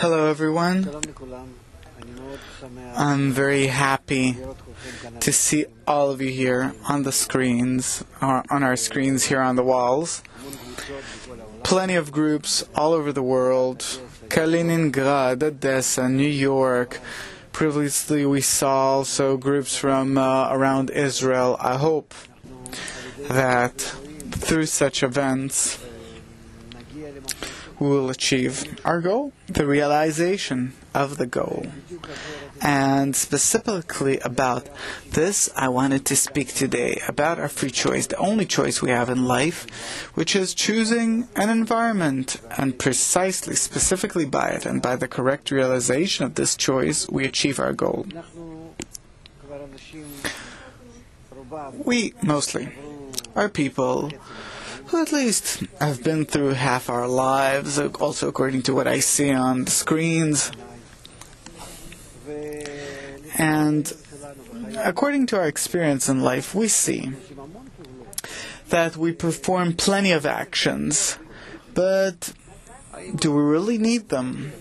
Hello everyone. I'm very happy to see all of you here on the screens, on our screens here on the walls. Plenty of groups all over the world. Kaliningrad, Odessa, New York. Previously we saw also groups from around Israel. I hope that through such events we will achieve our goal, the realization of the goal. And specifically about this, I wanted to speak today about our free choice, the only choice we have in life, which is choosing an environment. And precisely, specifically by it, and by the correct realization of this choice, we achieve our goal. We, mostly, are people who at least have been through half our lives, also according to what I see on the screens. And according to our experience in life, we see that we perform plenty of actions, but do we really need them?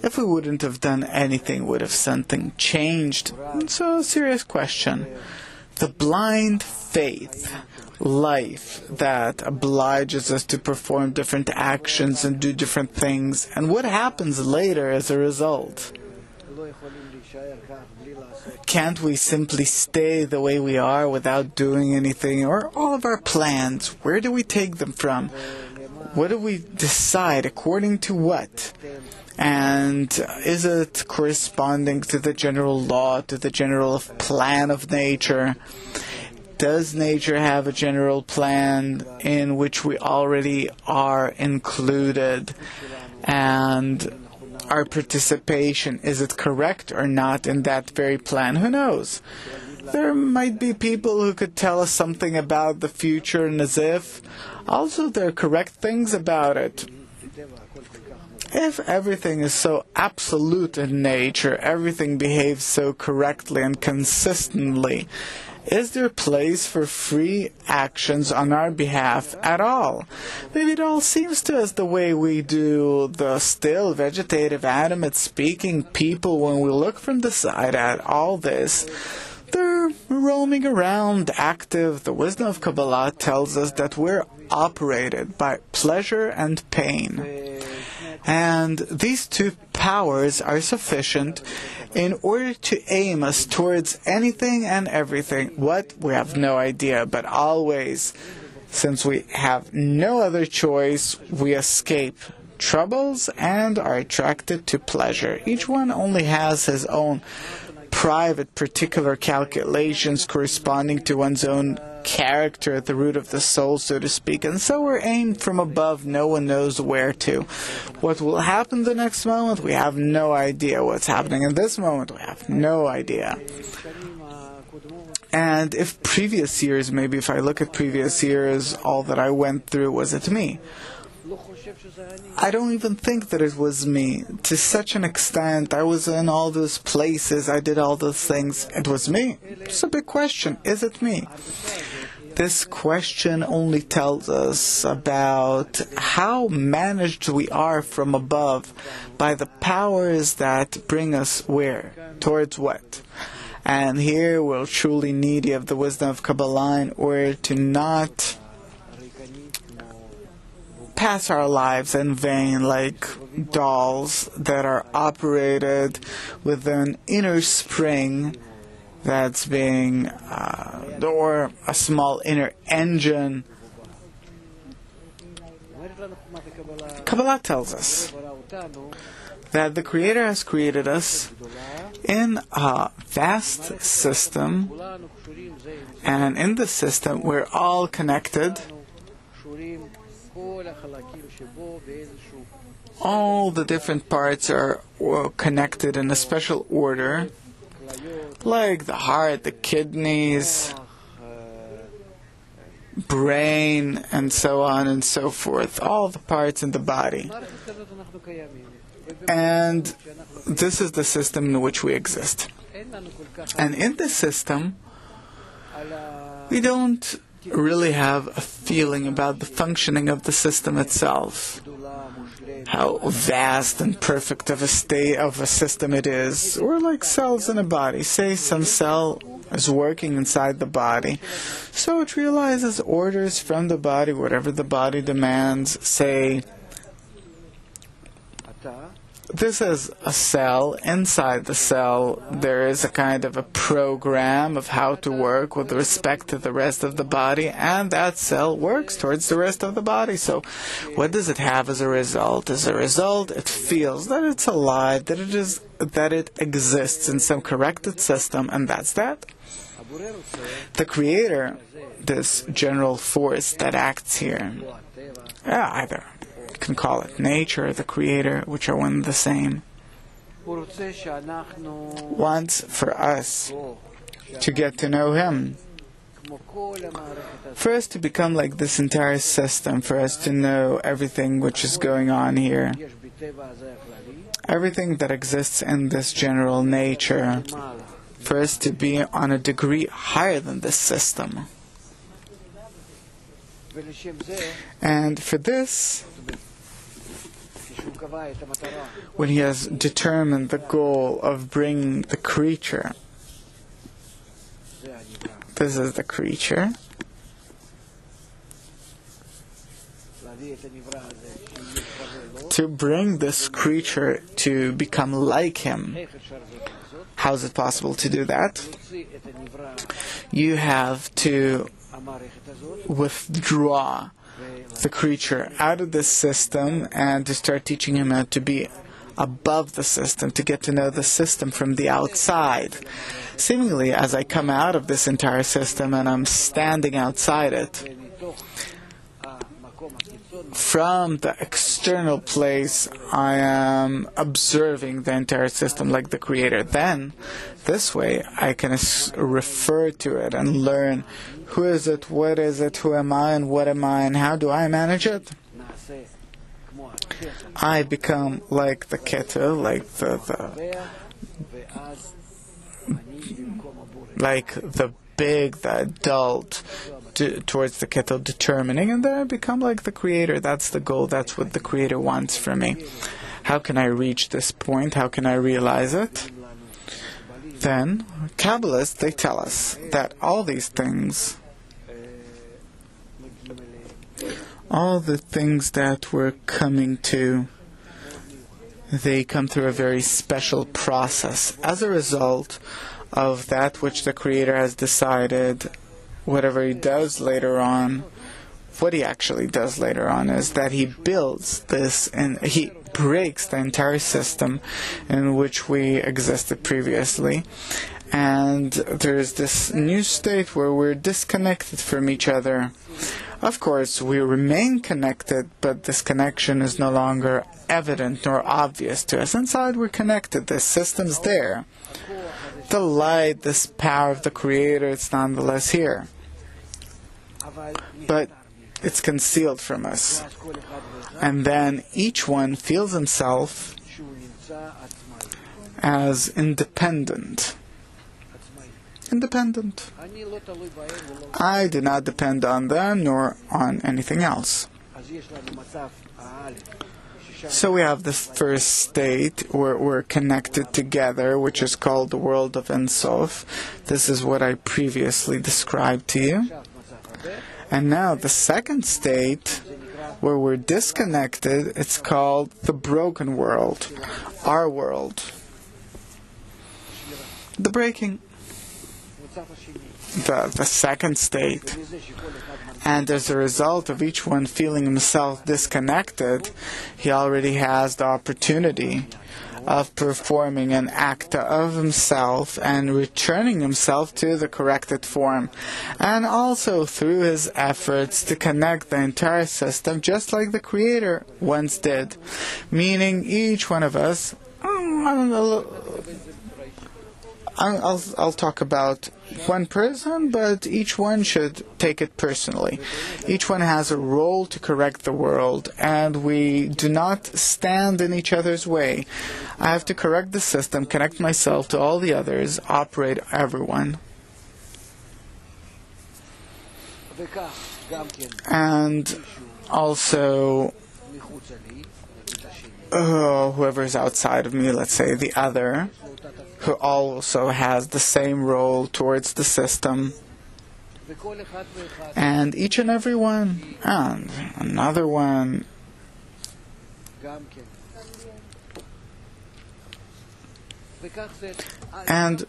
If we wouldn't have done anything, would have something changed? It's a serious question. The blind faith life that obliges us to perform different actions and do different things, and what happens later as a result? Can't we simply stay the way we are without doing anything? Or all of our plans, where do we take them from? What do we decide according to what? And is it corresponding to the general law, to the general plan of nature? Does nature have a general plan in which we already are included? And our participation, is it correct or not in that very plan? Who knows? There might be people who could tell us something about the future, and as if also there are correct things about it. If everything is so absolute in nature, everything behaves so correctly and consistently, is there a place for free actions on our behalf at all? Maybe it all seems to us the way we do the still vegetative, animate speaking people when we look from the side at all this. They're roaming around, active. The wisdom of Kabbalah tells us that we're operated by pleasure and pain. And these two powers are sufficient in order to aim us towards anything and everything. What? We have no idea, but always, since we have no other choice, we escape troubles and are attracted to pleasure. Each one only has his own private, particular calculations corresponding to one's own character at the root of the soul, so to speak, and so we're aimed from above. No one knows where to. What will happen the next moment? We have no idea. What's happening in this moment? We have no idea. And if previous years, maybe if I look at previous years, all that I went through, was it me? I don't even think that it was me. To such an extent, I was in all those places, I did all those things. It was me. It's a big question. Is it me? This question only tells us about how managed we are from above by the powers that bring us where? Towards what? And here we're truly needy of the wisdom of Kabbalah in order to not pass our lives in vain like dolls that are operated with an inner spring that's being, or a small inner engine. Kabbalah tells us that the Creator has created us in a vast system, and in the system we're all connected. all the different parts are connected in a special order, like the heart, the kidneys, brain, and so on and so forth, all the parts in the body. And this is the system in which we exist. And in this system, we don't really have a feeling about the functioning of the system itself, how vast and perfect of a state of a system it is. We're like cells in a body. Say some cell is working inside the body, so it realizes orders from the body, whatever the body demands. Say, this is a cell. Inside the cell, there is a kind of a program of how to work with respect to the rest of the body, and that cell works towards the rest of the body. So what does it have as a result? As a result, it feels that it's alive, that it exists in some corrected system, and that's that. The Creator, this general force that acts here, either you can call it nature, the Creator, which are one and the same, wants for us to get to know Him, for us to become like this entire system, for us to know everything which is going on here, everything that exists in this general nature, for us to be on a degree higher than this system. And for this, when He has determined the goal of bringing the creature, this is the creature, to bring this creature to become like Him. How is it possible to do that? You have to withdraw the creature out of this system and to start teaching him how to be above the system, to get to know the system from the outside. Seemingly, as I come out of this entire system and I'm standing outside it, from the external place, I am observing the entire system like the Creator. Then, this way, I can refer to it and learn who is it, what is it, who am I, and what am I, and how do I manage it. I become like the kettle, like the big, the adult, towards the kettle, determining, and then I become like the Creator. That's the goal. That's what the Creator wants from me. How can I reach this point? How can I realize it? Then, Kabbalists, they tell us that all these things, all the things that we're coming to, they come through a very special process. As a result of that which the Creator has decided, whatever He does later on, what He actually does later on is that He builds this and He breaks the entire system in which we existed previously. And there's this new state where we're disconnected from each other. Of course, we remain connected, but this connection is no longer evident nor obvious to us. Inside, we're connected. The system's there. The light, this power of the Creator, it's nonetheless here. But it's concealed from us. And then each one feels himself as independent. Independent. I do not depend on them nor on anything else. So we have this first state where we're connected together, which is called the world of Ein Sof. This is what I previously described to you. And now the second state, where we're disconnected, it's called the broken world, our world. The breaking. the second state. And as a result of each one feeling himself disconnected, he already has the opportunity of performing an act of himself and returning himself to the corrected form. And also through his efforts to connect the entire system, just like the Creator once did. Meaning each one of us, I'll talk about one person, but each one should take it personally. Each one has a role to correct the world, and we do not stand in each other's way. I have to correct the system, connect myself to all the others, operate everyone. And also, whoever is outside of me, let's say the other, who also has the same role towards the system. And each and every one, and another one. And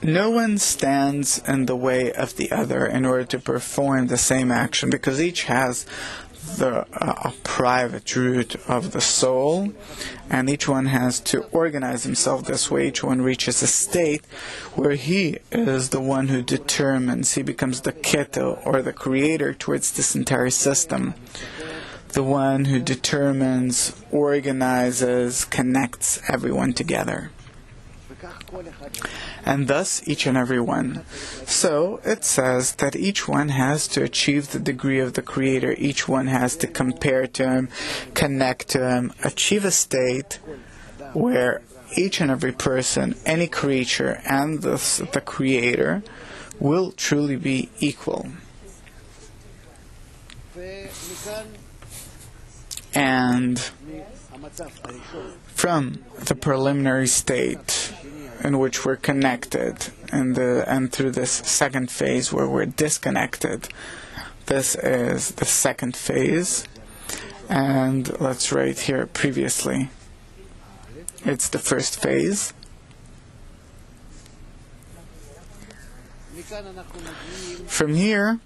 no one stands in the way of the other in order to perform the same action, because each has the private root of the soul, and each one has to organize himself this way. Each one reaches a state where he is the one who determines. He becomes the keto, or the creator, towards this entire system. The one who determines, organizes, connects everyone together. And thus each and every one. So it says that each one has to achieve the degree of the Creator. Each one has to compare to Him, connect to Him, achieve a state where each and every person, any creature, and the Creator will truly be equal. And from the preliminary state in which we're connected, and through this second phase where we're disconnected, this is the second phase. And let's write here previously. It's the first phase. From here,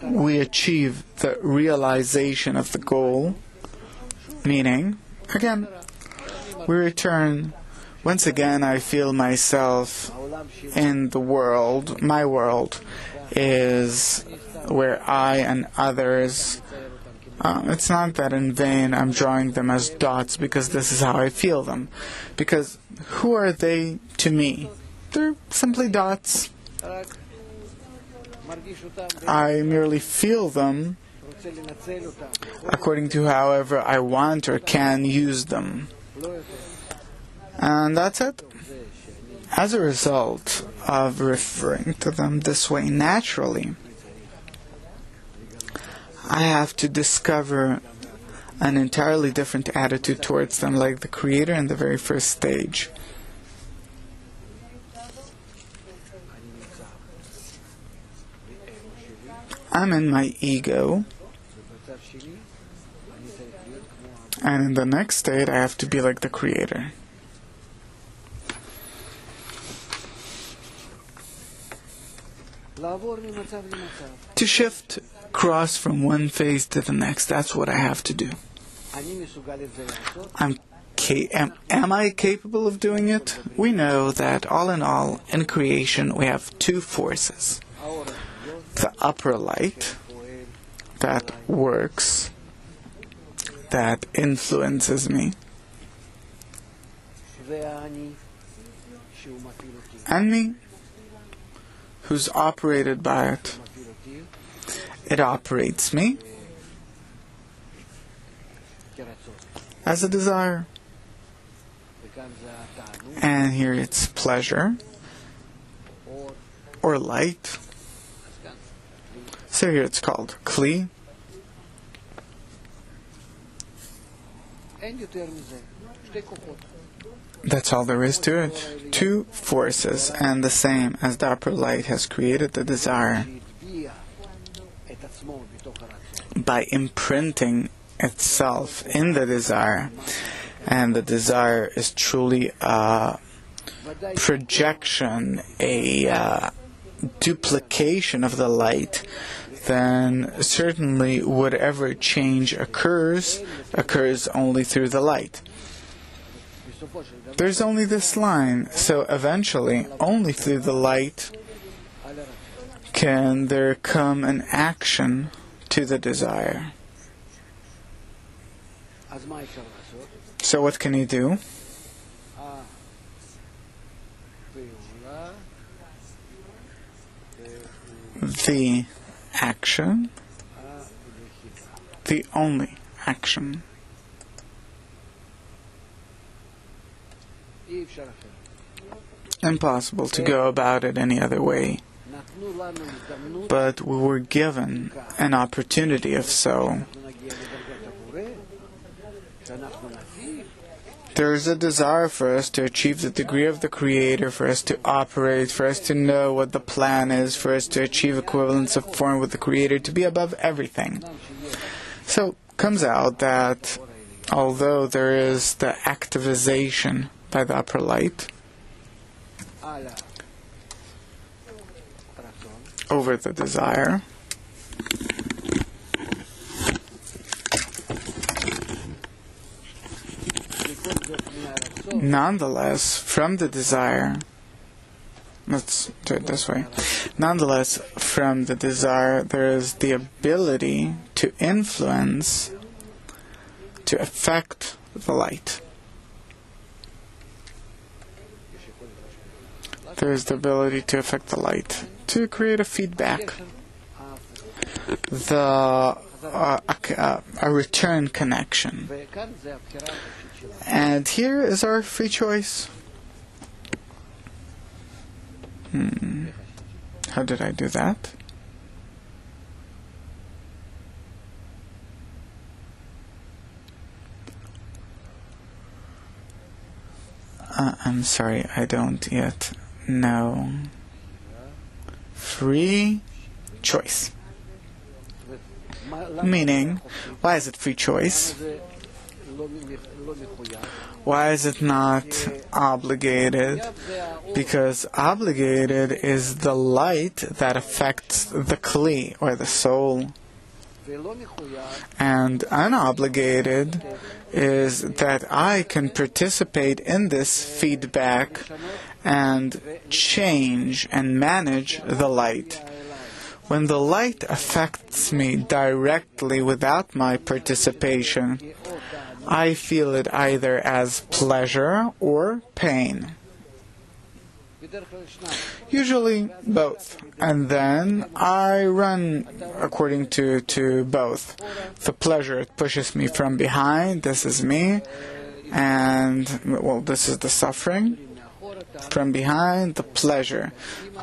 we achieve the realization of the goal, meaning, again, we return. Once again, I feel myself in the world. My world is where I and others, it's not that in vain I'm drawing them as dots, because this is how I feel them. Because who are they to me? They're simply dots. I merely feel them according to however I want or can use them. And that's it. As a result of referring to them this way naturally, I have to discover an entirely different attitude towards them, like the Creator in the very first stage. I'm in my ego, and in the next state I have to be like the Creator. To shift, cross from one phase to the next, that's what I have to do. Am I capable of doing it? We know that all in all, in creation, we have two forces. The upper light that works, that influences me, and me, who's operated by it. It operates me as a desire. And here it's pleasure or light. So here it's called Kli. That's all there is to it. Two forces, and the same as the upper light has created the desire by imprinting itself in the desire. And the desire is truly projection, a duplication of the light, then certainly whatever change occurs only through the light. There's only this line, so eventually, only through the light can there come an action to the desire. So what can you do? The action, the only action. Impossible to go about it any other way. But we were given an opportunity of so. There is a desire for us to achieve the degree of the Creator, for us to operate, for us to know what the plan is, for us to achieve equivalence of form with the Creator, to be above everything. So, comes out that although there is the activization by the upper light over the desire, nonetheless, from the desire, let's do it this way, nonetheless, from the desire, there is the ability to influence, to affect the light. There is the ability to affect the light, to create a feedback, a return connection. And here is our free choice. How did I do that? I'm sorry, I don't yet know. Free choice. Meaning, why is it free choice? Why is it not obligated? Because obligated is the light that affects the kli, or the soul. And unobligated is that I can participate in this feedback and change and manage the light. When the light affects me directly without my participation, I feel it either as pleasure or pain. Usually both. And then I run according to both. The pleasure, it pushes me from behind, this is me, and, well, this is the suffering. From behind, the pleasure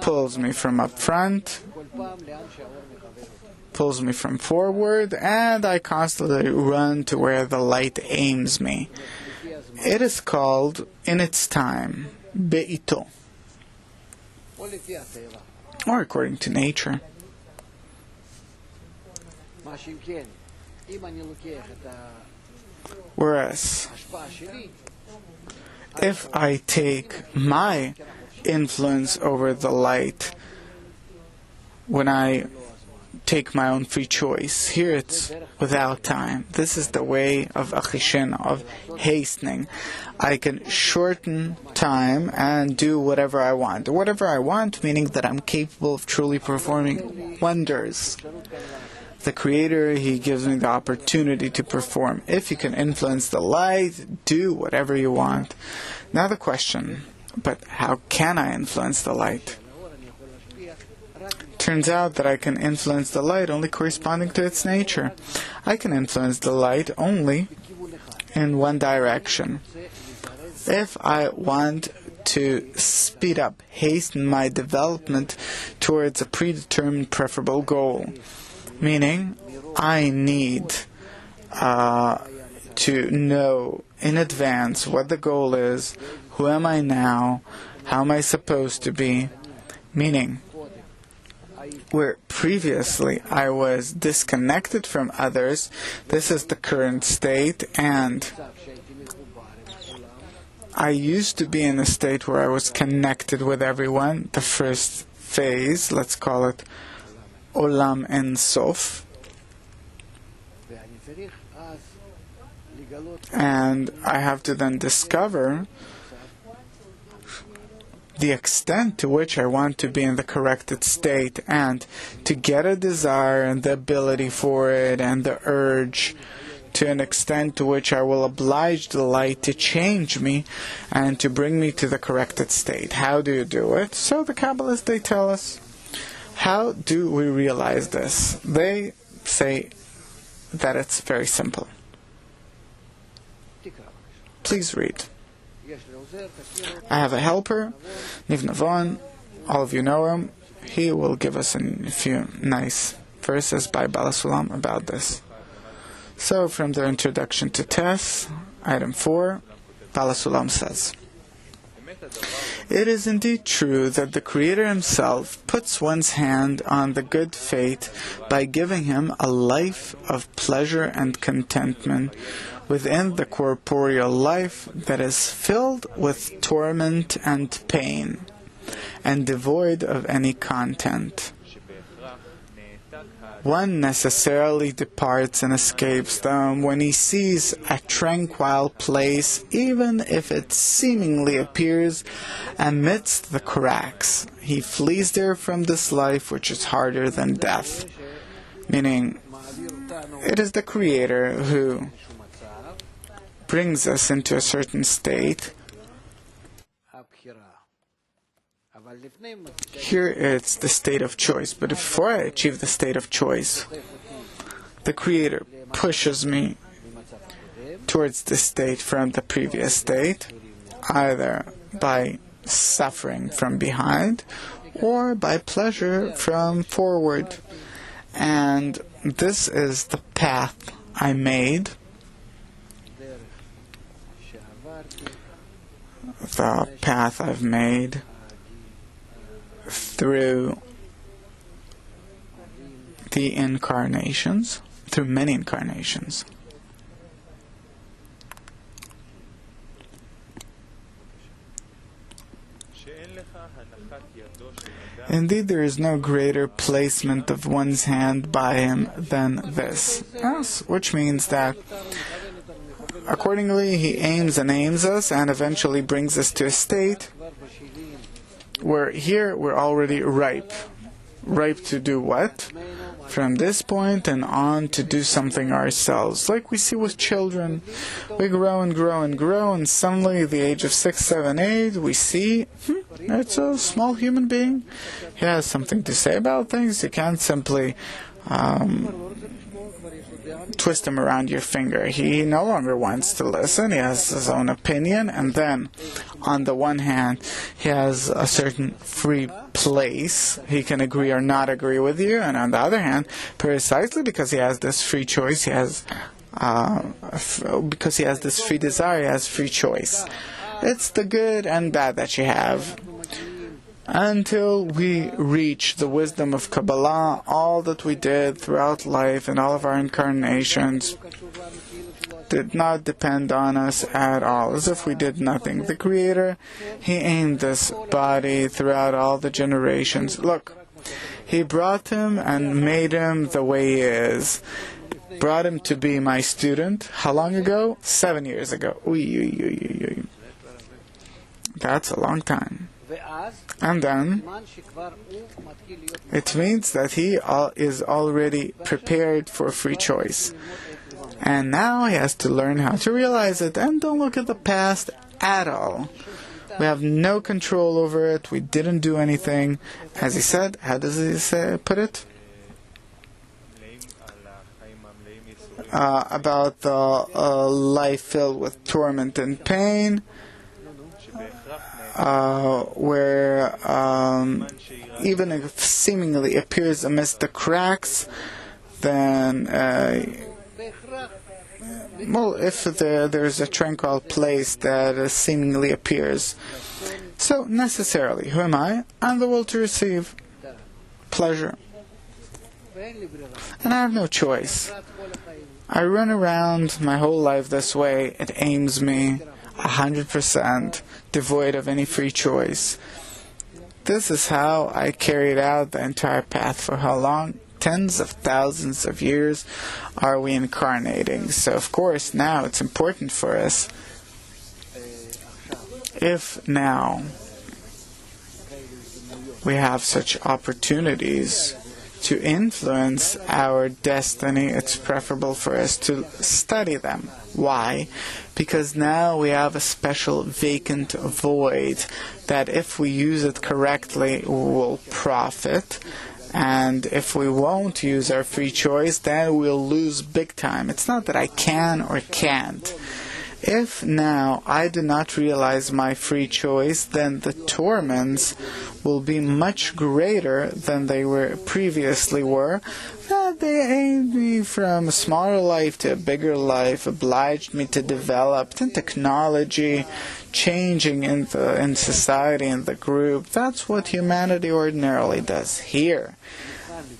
pulls me from up front, pulls me from forward, and I constantly run to where the light aims me. It is called, in its time, be'ito, or according to nature. Whereas, if I take my influence over the light, when I take my own free choice, here it's without time. This is the way of achishin, of hastening. I can shorten time and do whatever I want. Whatever I want, meaning that I'm capable of truly performing wonders. The Creator, He gives me the opportunity to perform. If you can influence the light, do whatever you want. Now the question, but how can I influence the light? Turns out that I can influence the light only corresponding to its nature. I can influence the light only in one direction. If I want to speed up, hasten my development towards a predetermined preferable goal, meaning I need to know in advance what the goal is, who am I now, how am I supposed to be, meaning where previously I was disconnected from others, this is the current state, and I used to be in a state where I was connected with everyone, the first phase, let's call it Olam En Sof. And I have to then discover the extent to which I want to be in the corrected state, and to get a desire and the ability for it and the urge to an extent to which I will oblige the light to change me and to bring me to the corrected state. How do you do it? So the Kabbalists, they tell us, how do we realize this? They say that it's very simple. Please read. I have a helper, Niv Navon, all of you know him. He will give us a few nice verses by Bala Sulam about this. So, from the introduction to Tess, item 4, Bala Sulam says, "It is indeed true that the Creator himself puts one's hand on the good fate by giving him a life of pleasure and contentment within the corporeal life that is filled with torment and pain, and devoid of any content. One necessarily departs and escapes them when he sees a tranquil place, even if it seemingly appears amidst the cracks. He flees there from this life which is harder than death." Meaning, it is the Creator who brings us into a certain state. Here it's the state of choice, but before I achieve the state of choice, the Creator pushes me towards the state from the previous state, either by suffering from behind or by pleasure from forward. And this is the path I made, the path I've made through the incarnations, through many incarnations. Indeed, there is no greater placement of one's hand by him than this. Yes, which means that accordingly he aims and aims us and eventually brings us to a state where here we're already ripe. Ripe to do what? From this point and on to do something ourselves. Like we see with children. We grow and grow and grow, and suddenly at the age of 6, 7, 8, we see it's a small human being. He has something to say about things. You can't simply twist him around your finger. He no longer wants to listen. He has his own opinion, and then on the one hand he has a certain free place. He can agree or not agree with you, and on the other hand, precisely because he has this free choice, he has because he has this free desire, he has free choice. It's the good and bad that you have. Until we reach the wisdom of Kabbalah, all that we did throughout life and all of our incarnations did not depend on us at all, as if we did nothing. The Creator, He aimed this body throughout all the generations. Look, He brought him and made him the way he is. Brought him to be my student. How long ago? 7 years ago. That's a long time. And then it means that he is already prepared for free choice. And now he has to learn how to realize it. And don't look at the past at all. We have no control over it. We didn't do anything. As he said, how does he put it? About the life filled with torment and pain. Where even if seemingly appears amidst the cracks, then if there's a tranquil place that seemingly appears. So necessarily, who am I? I'm the will to receive pleasure. And I have no choice. I run around my whole life this way. It aims me. 100% devoid of any free choice. This is how I carried out the entire path. For how long? Tens of thousands of years are we incarnating. So of course now it's important for us, if now we have such opportunities to influence our destiny, it's preferable for us to study them. Why? Because now we have a special vacant void that if we use it correctly, we will profit. And if we won't use our free choice, then we'll lose big time. It's not that I can or can't. If now I do not realize my free choice, then the torments will be much greater than they were previously were. They aimed me from a smaller life to a bigger life, obliged me to develop in technology, changing in society, in the group. That's what humanity ordinarily does. Here,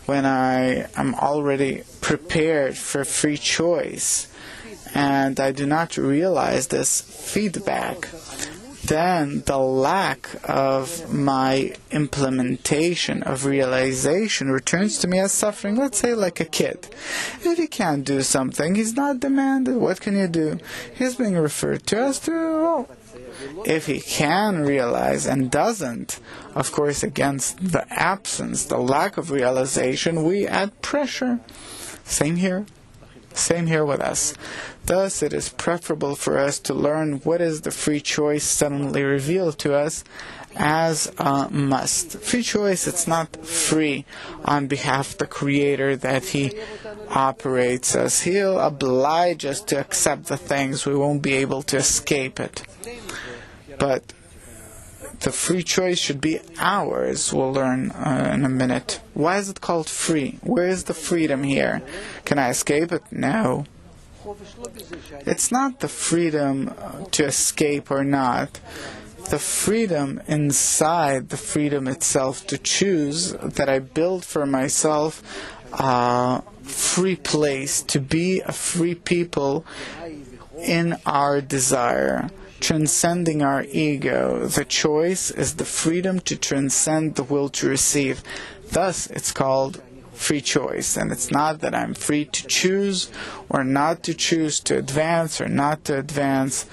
when I am already prepared for free choice, and I do not realize this feedback, then the lack of my implementation of realization returns to me as suffering. Let's say like a kid. If he can't do something, he's not demanded. What can you do? He's being referred to as to, if he can realize and doesn't, of course, against the absence, the lack of realization, we add pressure. Same here. Same here with us. Thus, it is preferable for us to learn what is the free choice suddenly revealed to us as a must. Free choice, it's not free on behalf of the Creator that He operates us. He'll oblige us to accept the things. We won't be able to escape it. But the free choice should be ours. We'll learn in a minute. Why is it called free? Where is the freedom here? Can I escape it? No. It's not the freedom to escape or not. The freedom inside, the freedom itself to choose, that I build for myself a free place, to be a free people in our desire, transcending our ego. The choice is the freedom to transcend the will to receive. Thus, it's called free choice. And it's not that I'm free to choose or not to choose, to advance or not to advance.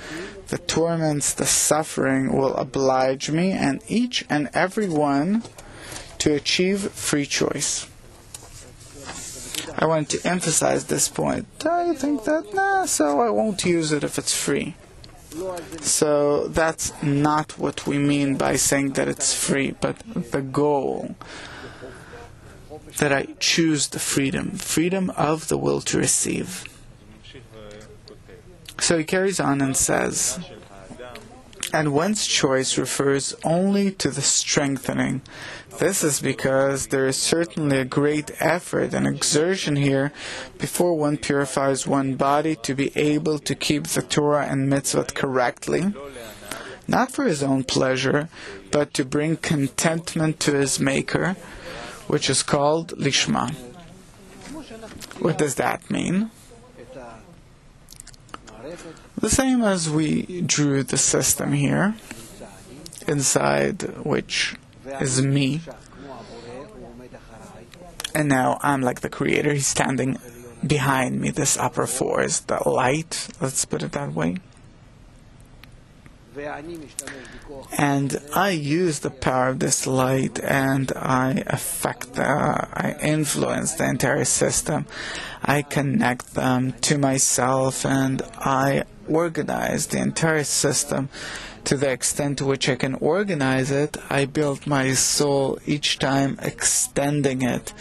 The torments, the suffering will oblige me and each and every one to achieve free choice. I want to emphasize this point. I think that, so I won't use it if it's free. So that's not what we mean by saying that it's free, but the goal that I choose the freedom of the will to receive. So he carries on and says, and one's choice refers only to the strengthening. This is because there is certainly a great effort and exertion here before one purifies one body to be able to keep the Torah and mitzvot correctly, not for his own pleasure, but to bring contentment to his Maker, which is called Lishma. What does that mean? The same as we drew the system here, inside which is me, and now I'm like the Creator. He's standing behind me. This upper force, the light, let's put it that way. And I use the power of this light, and I I influence the entire system. I connect them to myself, and I organize the entire system. To the extent to which I can organize it, I build my soul each time, extending it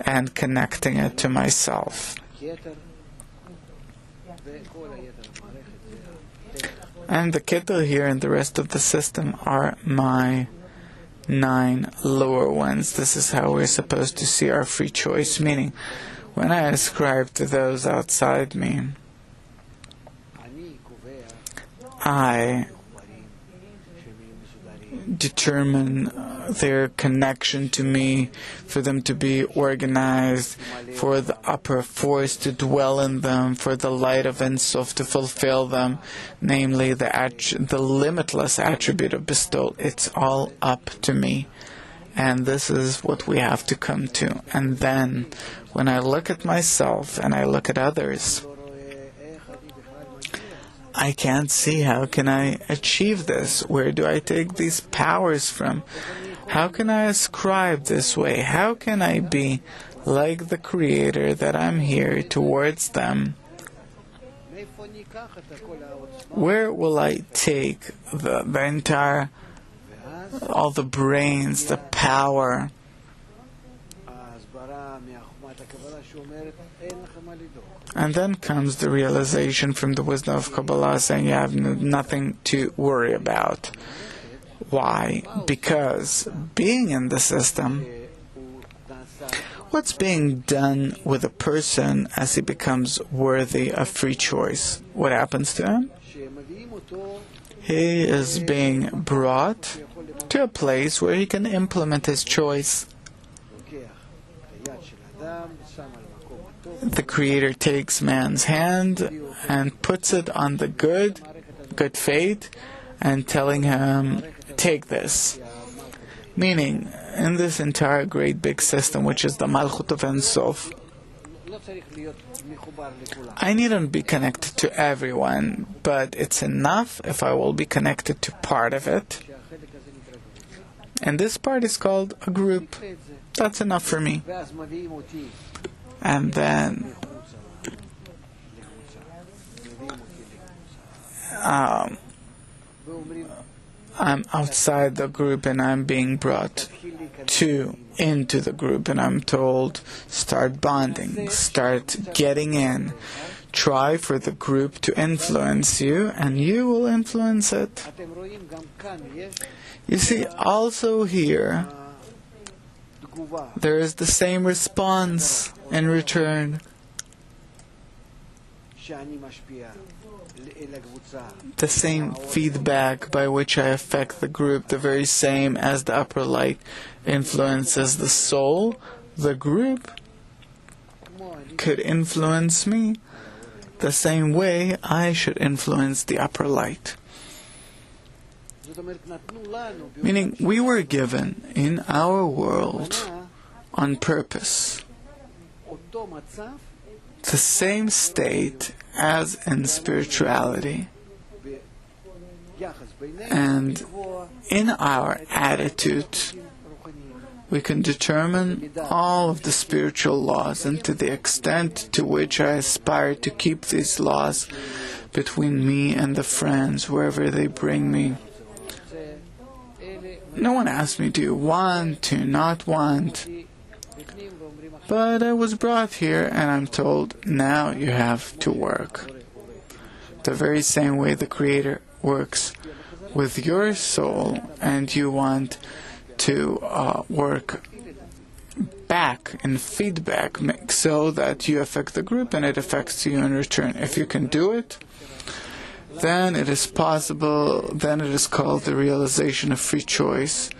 and connecting it to myself. And the Keter here and the rest of the system are my 9 lower ones. This is how we're supposed to see our free choice, meaning when I ascribe to those outside me, I determine their connection to me, for them to be organized, for the upper force to dwell in them, for the light of Ein Sof to fulfill them, namely the limitless attribute of bestowal. It's all up to me. And this is what we have to come to. And then, when I look at myself and I look at others, I can't see how can I achieve this. Where do I take these powers from? How can I ascribe this way? How can I be like the Creator that I'm here towards them? Where will I take the entire, all the brains, the power? And then comes the realization from the wisdom of Kabbalah saying you have nothing to worry about. Why? Because being in the system, what's being done with a person as he becomes worthy of free choice? What happens to him? He is being brought to a place where he can implement his choice. The Creator takes man's hand and puts it on the good fate, and telling him, take this. Meaning, in this entire great big system, which is the Malchut of Ein Sof, I needn't be connected to everyone, but it's enough if I will be connected to part of it. And this part is called a group. That's enough for me. And then I'm outside the group and I'm being brought into the group, and I'm told, start bonding, start getting in, try for the group to influence you, and you will influence it. You see, also here, there is the same response in return. The same feedback by which I affect the group, the very same as the upper light influences the soul, the group could influence me the same way I should influence the upper light. Meaning, we were given in our world on purpose the same state as in spirituality. And in our attitude, we can determine all of the spiritual laws, and to the extent to which I aspire to keep these laws between me and the friends, wherever they bring me. No one asked me, do you want, to not want? But I was brought here and I'm told, now you have to work. The very same way the Creator works with your soul, and you want to work back and feedback so that you affect the group and it affects you in return. If you can do it, then it is possible, then it is called the realization of free choice.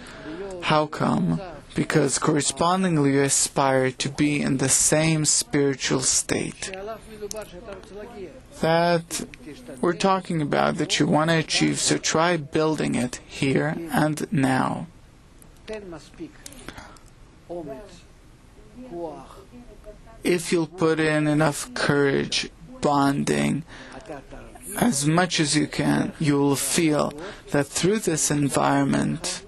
How come? Because correspondingly you aspire to be in the same spiritual state that we're talking about, that you want to achieve, so try building it here and now. If you'll put in enough courage, bonding, as much as you can, you will feel that through this environment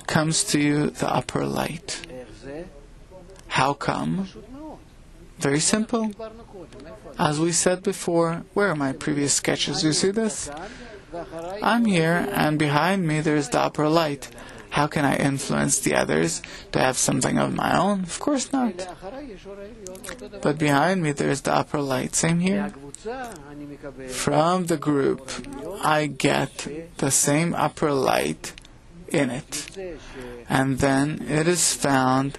comes to you the upper light. How come? Very simple. As we said before, where are my previous sketches? You see this? I'm here, and behind me there is the upper light. How can I influence the others? Do I have something of my own? Of course not. But behind me there is the upper light. Same here. From the group, I get the same upper light in it. And then it is found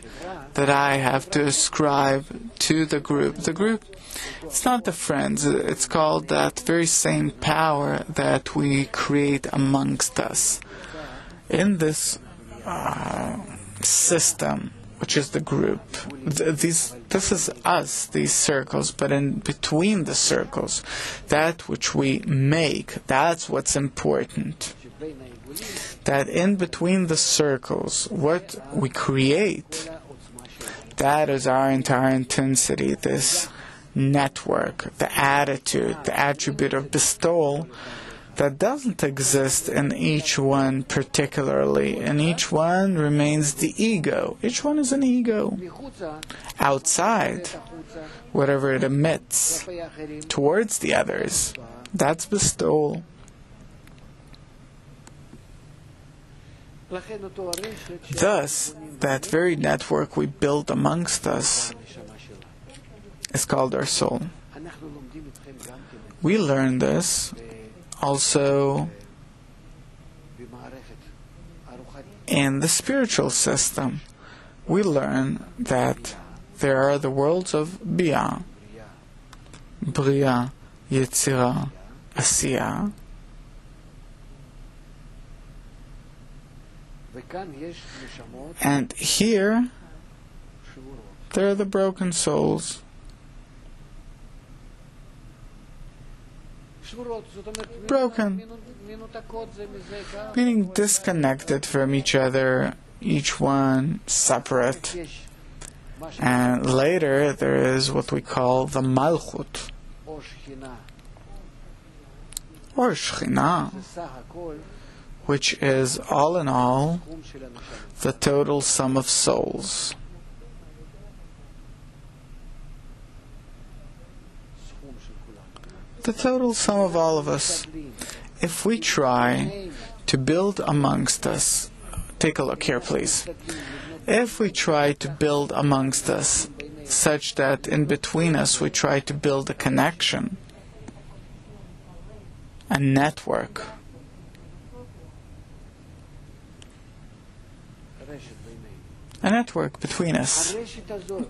that I have to ascribe to the group. The group, it's not the friends, it's called that very same power that we create amongst us. In this system, which is the group. This is us, these circles, but in between the circles, that which we make, that's what's important. That in between the circles, what we create, that is our entire intensity, this network, the attitude, the attribute of bestowal that doesn't exist in each one particularly. In each one remains the ego. Each one is an ego. Outside, whatever it emits towards the others, that's bestowal. Thus, that very network we build amongst us is called our soul. We learn this also in the spiritual system. We learn that there are the worlds of Bia, Bria, Yetzira, Asiya. And here, there are the broken souls. Broken, meaning disconnected from each other, each one separate. And later there is what we call the Malchut, or Shechina, which is all in all the total sum of souls. The total sum of all of us. If we try to build amongst us, take a look here please. If we try to build amongst us such that in between us we try to build a connection, a network, between us.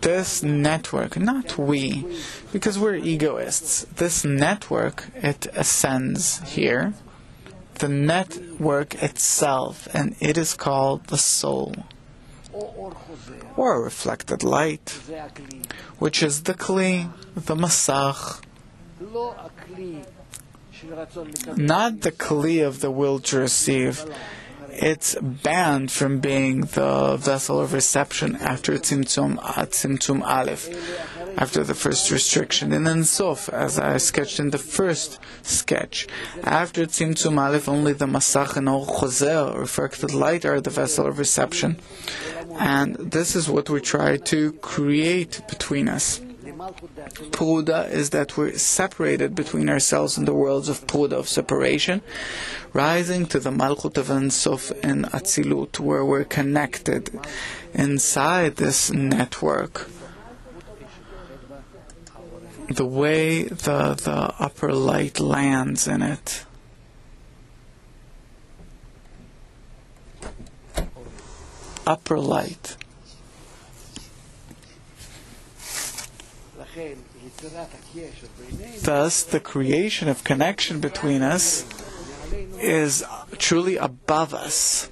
This network, not we, because we're egoists. This network, it ascends here. The network itself, and it is called the soul, or a reflected light, which is the kli, the masach, not the kli of the will to receive. It's banned from being the vessel of reception after Tzimtzum Aleph, after the first restriction. And then Sof, as I sketched in the first sketch, after Tzimtzum Aleph, only the Masach and Or Chozer, refracted light, are the vessel of reception. And this is what we try to create between us. Pruda is that we're separated between ourselves and the worlds of Pruda, of separation, rising to the Malchut of Ein Sof in Atzilut, where we're connected inside this network. The way the upper light lands in it. Upper light. Thus, the creation of connection between us is truly above us.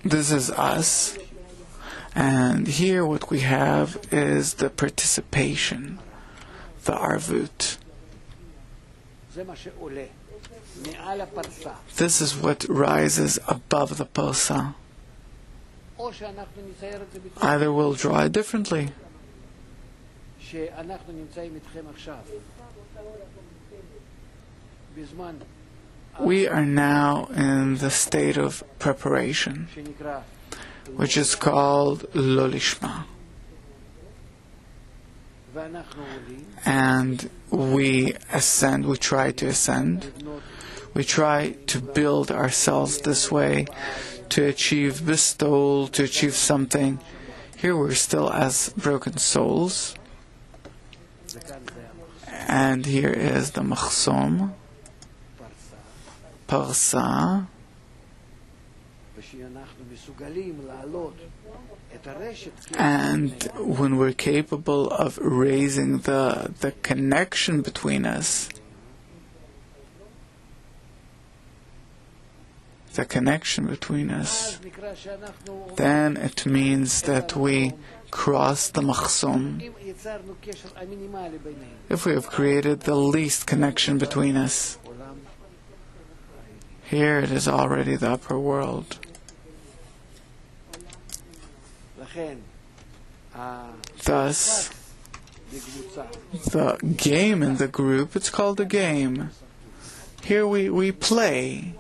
This is us, and here what we have is the participation, the arvut. This is what rises above the parsa. Either we'll draw it differently. We are now in the state of preparation, which is called Lo Lishma. And we ascend, we try to ascend. We try to build ourselves this way, to achieve bestowal, to achieve something. Here we're still as broken souls. And here is the Machsom, Parsa. And when we're capable of raising the connection between us, the connection between us, then it means that we cross the machzon. If we have created the least connection between us, here it is already the upper world. Thus, the game in the group, it's called a game. Here we play.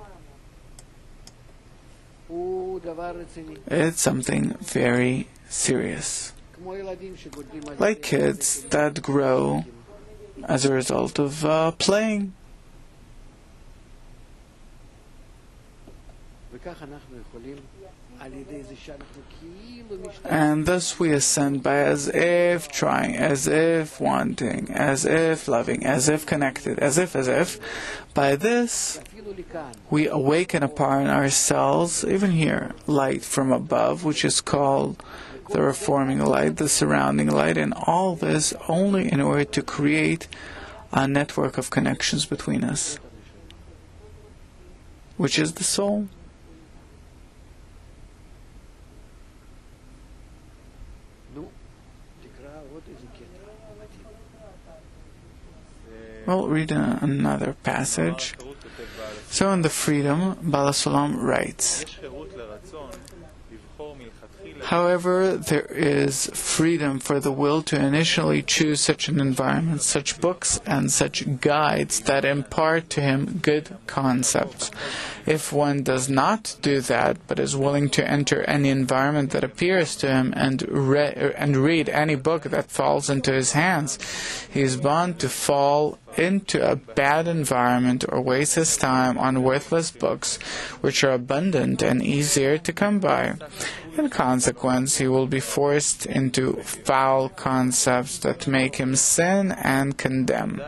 It's something very serious. Like kids that grow as a result of playing. And thus we ascend by as if trying, as if wanting, as if loving, as if connected, as if. By this, we awaken upon ourselves, even here, light from above, which is called the reforming light, the surrounding light, and all this only in order to create a network of connections between us, which is the soul. We'll read another passage. So in the Freedom, Baal HaSulam writes, however, there is freedom for the will to initially choose such an environment, such books and such guides that impart to him good concepts. If one does not do that, but is willing to enter any environment that appears to him and read any book that falls into his hands, he is bound to fall into a bad environment or waste his time on worthless books, which are abundant and easier to come by. In consequence, he will be forced into foul concepts that make him sin and condemn.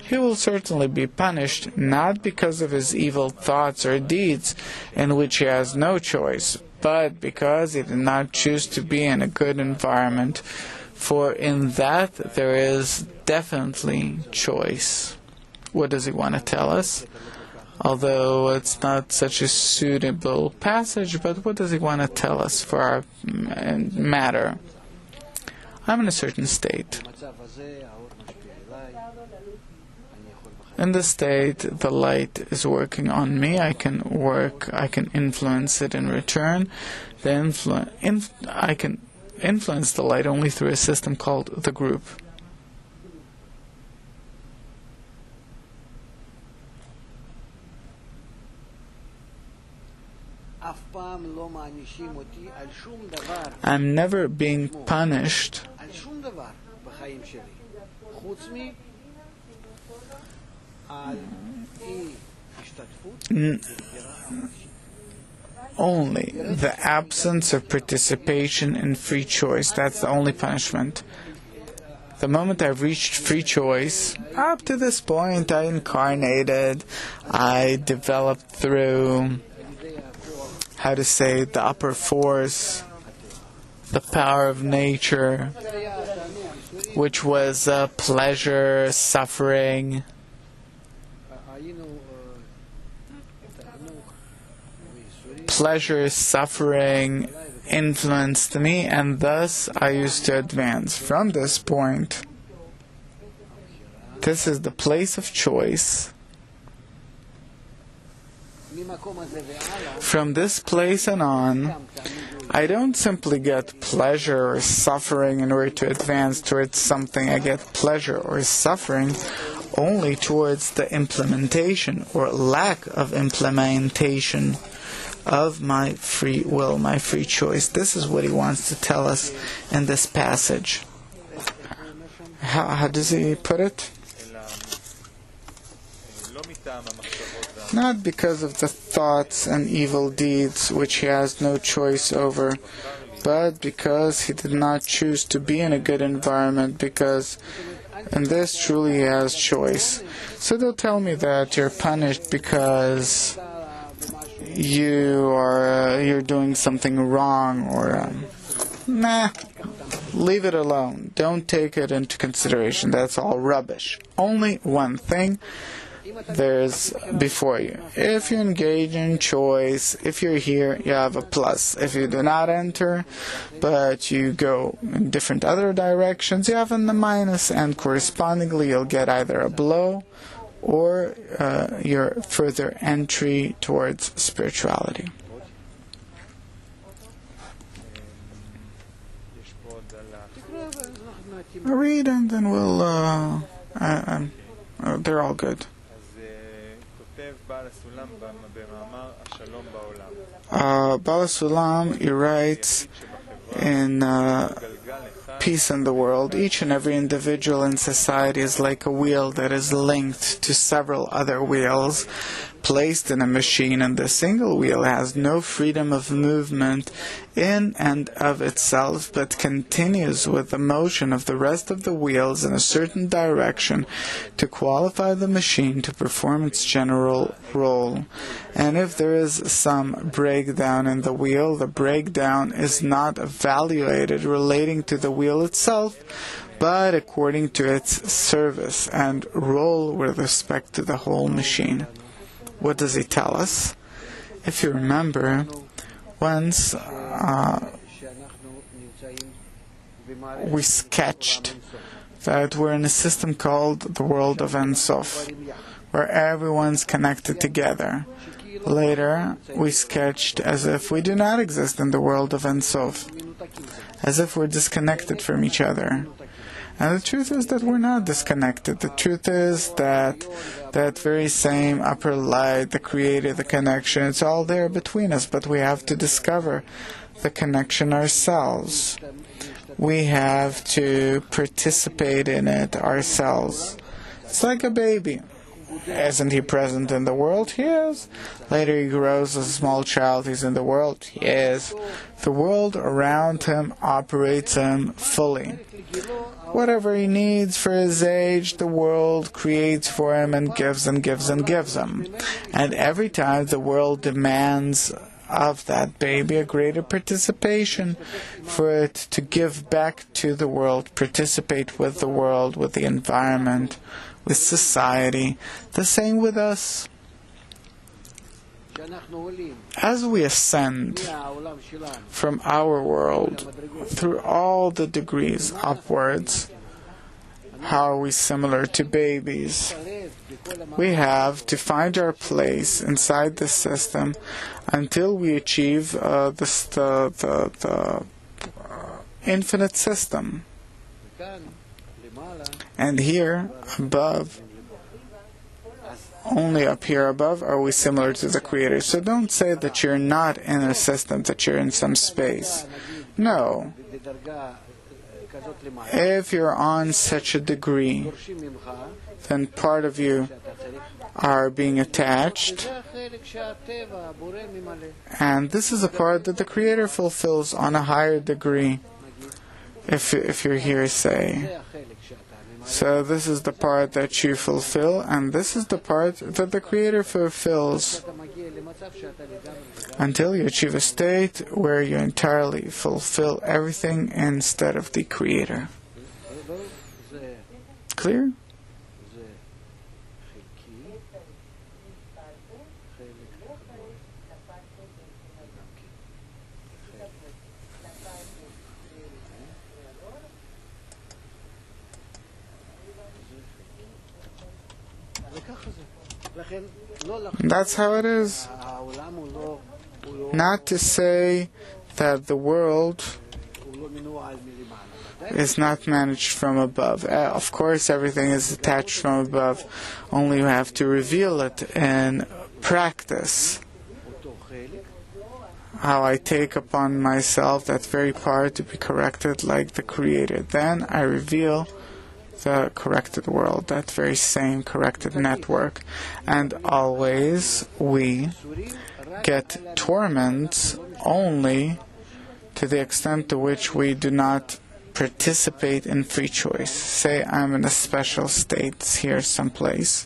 He will certainly be punished, not because of his evil thoughts or deeds, in which he has no choice, but because he did not choose to be in a good environment, for in that there is definitely choice. What does he want to tell us? Although it's not such a suitable passage, but what does he want to tell us for our matter? I'm in a certain state. In this state, the light is working on me. I can influence it in return. I can influence the light only through a system called the group. I'm never being punished only the absence of participation in free choice. That's the only punishment. The moment I've reached free choice, up to this point I incarnated, I developed through, the upper force, the power of nature, which was pleasure, suffering. Pleasure, suffering influenced me, and thus I used to advance. From this point, this is the place of choice. From this place and on, I don't simply get pleasure or suffering in order to advance towards something. I get pleasure or suffering only towards the implementation or lack of implementation of my free will, my free choice. This is what he wants to tell us in this passage. How does he put it? Not because of the thoughts and evil deeds which he has no choice over, but because he did not choose to be in a good environment, because in this truly he has choice. So they'll tell me that you're punished because you're doing something wrong, or leave it alone. Don't take it into consideration. That's all rubbish. Only one thing: there's before you. If you engage in choice, if you're here, you have a plus. If you do not enter, but you go in different other directions, you have a minus, and correspondingly you'll get either a blow or your further entry towards spirituality. Read and then we'll they're all good. Baal Sulam, he writes in Peace in the World, each and every individual in society is like a wheel that is linked to several other wheels placed in a machine, and the single wheel has no freedom of movement in and of itself, but continues with the motion of the rest of the wheels in a certain direction to qualify the machine to perform its general role. And if there is some breakdown in the wheel, the breakdown is not evaluated relating to the wheel itself, but according to its service and role with respect to the whole machine. What does he tell us? If you remember, once we sketched that we're in a system called the world of Ein Sof, where everyone's connected together. Later, we sketched as if we do not exist in the world of Ein Sof, as if we're disconnected from each other. And the truth is that we're not disconnected. The truth is that that very same upper light, the creator, the connection, it's all there between us, but we have to discover the connection ourselves. We have to participate in it ourselves. It's like a baby. Isn't he present in the world? He is. Later he grows as a small child. He's in the world. He is. The world around him operates him fully. Whatever he needs for his age, the world creates for him and gives and gives and gives him. And every time the world demands of that baby a greater participation, for it to give back to the world, participate with the world, with the environment, with society. The same with us. As we ascend from our world through all the degrees upwards, how are we similar to babies? We have to find our place inside the system until we achieve the infinite system. And here, above, only up here above are we similar to the Creator. So don't say that you're not in a system, that you're in some space. No. If you're on such a degree, then part of you are being attached, and this is a part that the Creator fulfills on a higher degree. If you're here, say. So this is the part that you fulfill, and this is the part that the Creator fulfills, until you achieve a state where you entirely fulfill everything instead of the Creator. Clear? That's how it is. Not to say that the world is not managed from above. Of course, everything is attached from above. Only you have to reveal it in practice. How I take upon myself that very part to be corrected like the Creator. Then I reveal the corrected world, that very same corrected network. And always we get torments only to the extent to which we do not participate in free choice. Say I'm in a special state here someplace,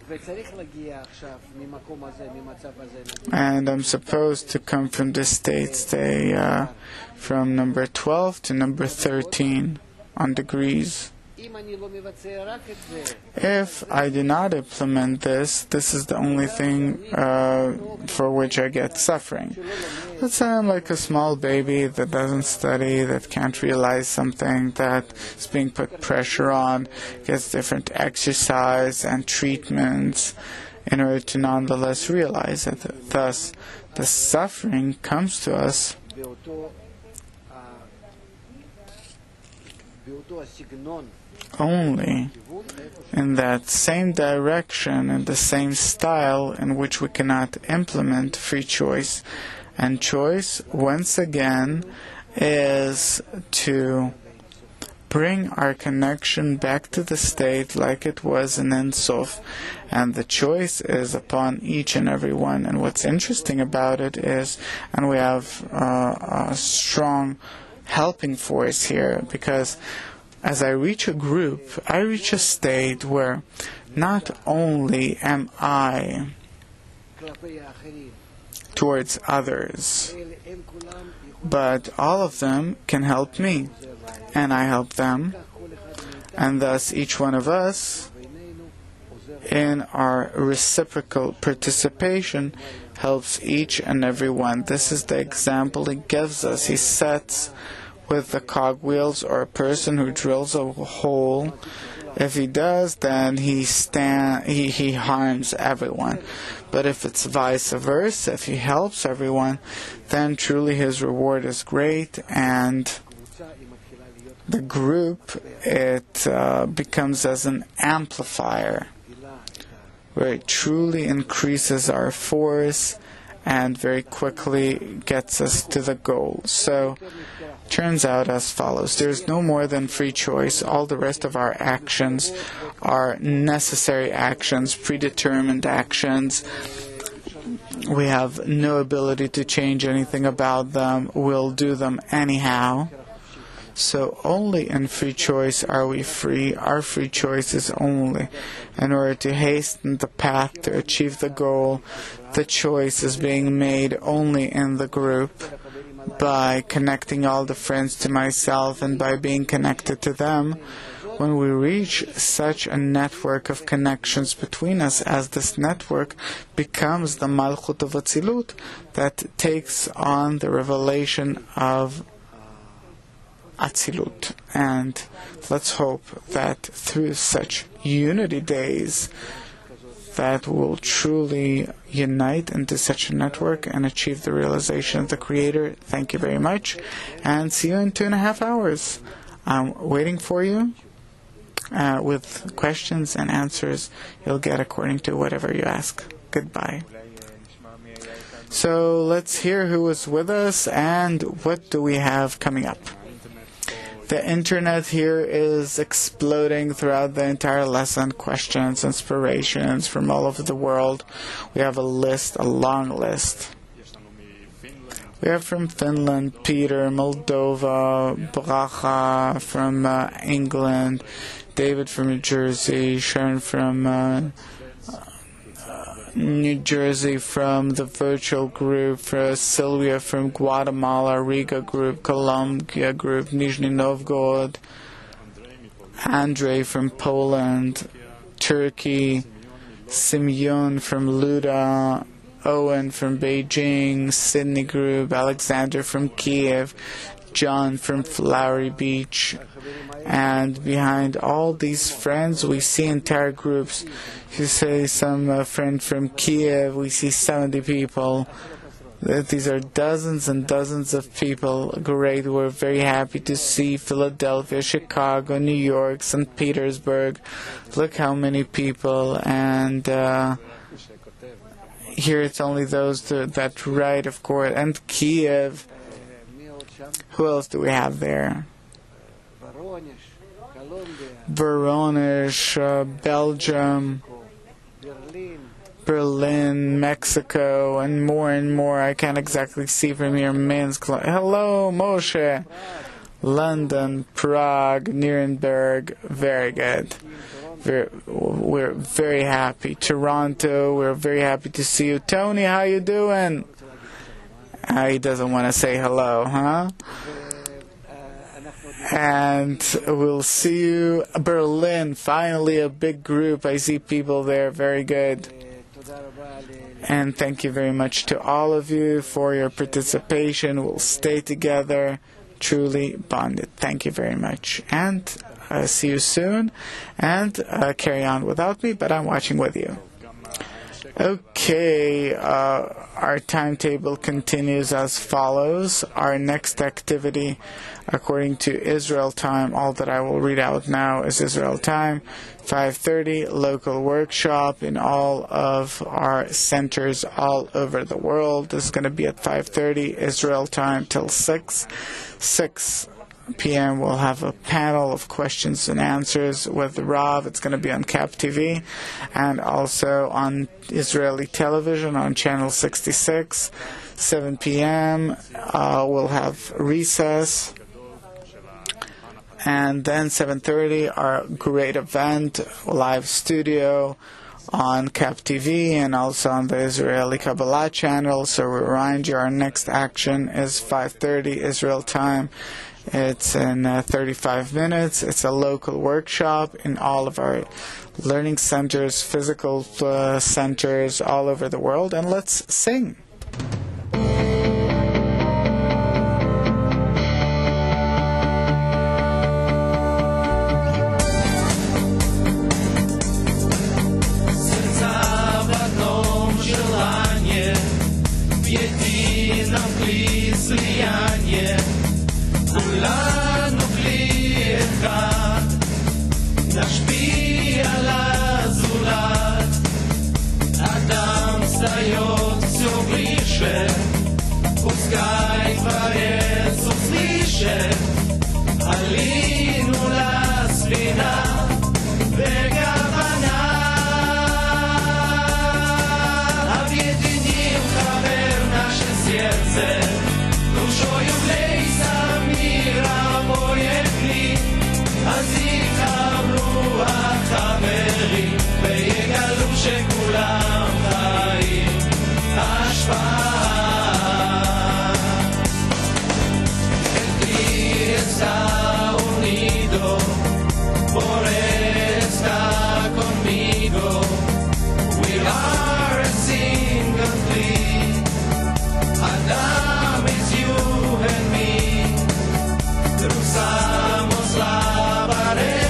and I'm supposed to come from this state, say from number 12 to number 13 on degrees. If I do not implement this, this is the only thing for which I get suffering. Let's say I'm like a small baby that doesn't study, that can't realize something, that is being put pressure on, gets different exercise and treatments in order to nonetheless realize it. Thus, the suffering comes to us only in that same direction and the same style in which we cannot implement free choice. And choice, once again, is to bring our connection back to the state like it was in Ein Sof. And the choice is upon each and every one. And what's interesting about it is, and we have a strong helping force here, because as I reach a group, I reach a state where not only am I towards others, but all of them can help me, and I help them, and thus each one of us, in our reciprocal participation, helps each and every one. This is the example he gives us. He sets with the cogwheels, or a person who drills a hole. If he does, then he harms everyone. But if it's vice versa, if he helps everyone, then truly his reward is great, and the group, it becomes as an amplifier, where it truly increases our force and very quickly gets us to the goal. So, turns out as follows. There is no more than free choice. All the rest of our actions are necessary actions, predetermined actions. We have no ability to change anything about them. We'll do them anyhow. So only in free choice are we free. Our free choice is only in order to hasten the path to achieve the goal. The choice is being made only in the group, by connecting all the friends to myself and by being connected to them. When we reach such a network of connections between us, as this network becomes the Malchut of Atzilut, that takes on the revelation of Atzilut. And let's hope that through such unity days, that will truly unite into such a network and achieve the realization of the Creator. Thank you very much, and see you in 2.5 hours. I'm waiting for you with questions and answers you'll get according to whatever you ask. Goodbye. So let's hear who is with us and what do we have coming up. The internet here is exploding throughout the entire lesson. Questions, inspirations from all over the world. We have a list, a long list. We have from Finland, Peter, Moldova, Bracha from England, David from New Jersey, Sharon from New Jersey from the virtual group, Sylvia from Guatemala, Riga group, Colombia group, Nizhny Novgorod, Andrei from Poland, Turkey, Simeon from Luda, Owen from Beijing, Sydney group, Alexander from Kiev, John from Flowery Beach. And behind all these friends, we see entire groups. If you say some friend from Kiev, we see 70 people. These are dozens and dozens of people. Great. We're very happy to see Philadelphia, Chicago, New York, St. Petersburg. Look how many people. And here it's only those that write, of course. And Kiev. Who else do we have there? Voronezh, Belgium, Berlin, Mexico, and more. I can't exactly see from here. Minsk. Hello, Moshe. London, Prague, Nuremberg. Very good. We're very happy. Toronto, we're very happy to see you. Tony, how you doing? He doesn't want to say hello, huh? And we'll see you. Berlin, finally a big group. I see people there. Very good. And thank you very much to all of you for your participation. We'll stay together, truly bonded. Thank you very much. And see you soon. And carry on without me, but I'm watching with you. Okay, our timetable continues as follows. Our next activity, according to Israel time, all that I will read out now is Israel time, 5:30, local workshop in all of our centers all over the world. This is going to be at 5:30 Israel time till 6 p.m. We'll have a panel of questions and answers with Rav. It's going to be on Cap TV and also on Israeli television on channel 66. 7 p.m. We'll have recess. And then 7:30, our great event, live studio on Cap TV and also on the Israeli Kabbalah channel. So we remind you, our next action is 5:30 Israel time. It's in 35 minutes. It's a local workshop in all of our learning centers, physical centers all over the world. And let's sing. כולנו כלי אחד, נשפיע לזולת, אדם סטיות все ближе, пускай Творец услышит, עלינו לספינה בכוונה, объединим חבר наше сердце, душою влейся мир обоих לי, אז יתחברו החברים ויגלו שכולם חיים השפעה. El Cristo está unido, por Él está conmigo. We are a single fleet. Adam is you and me. Cruzamos la pared.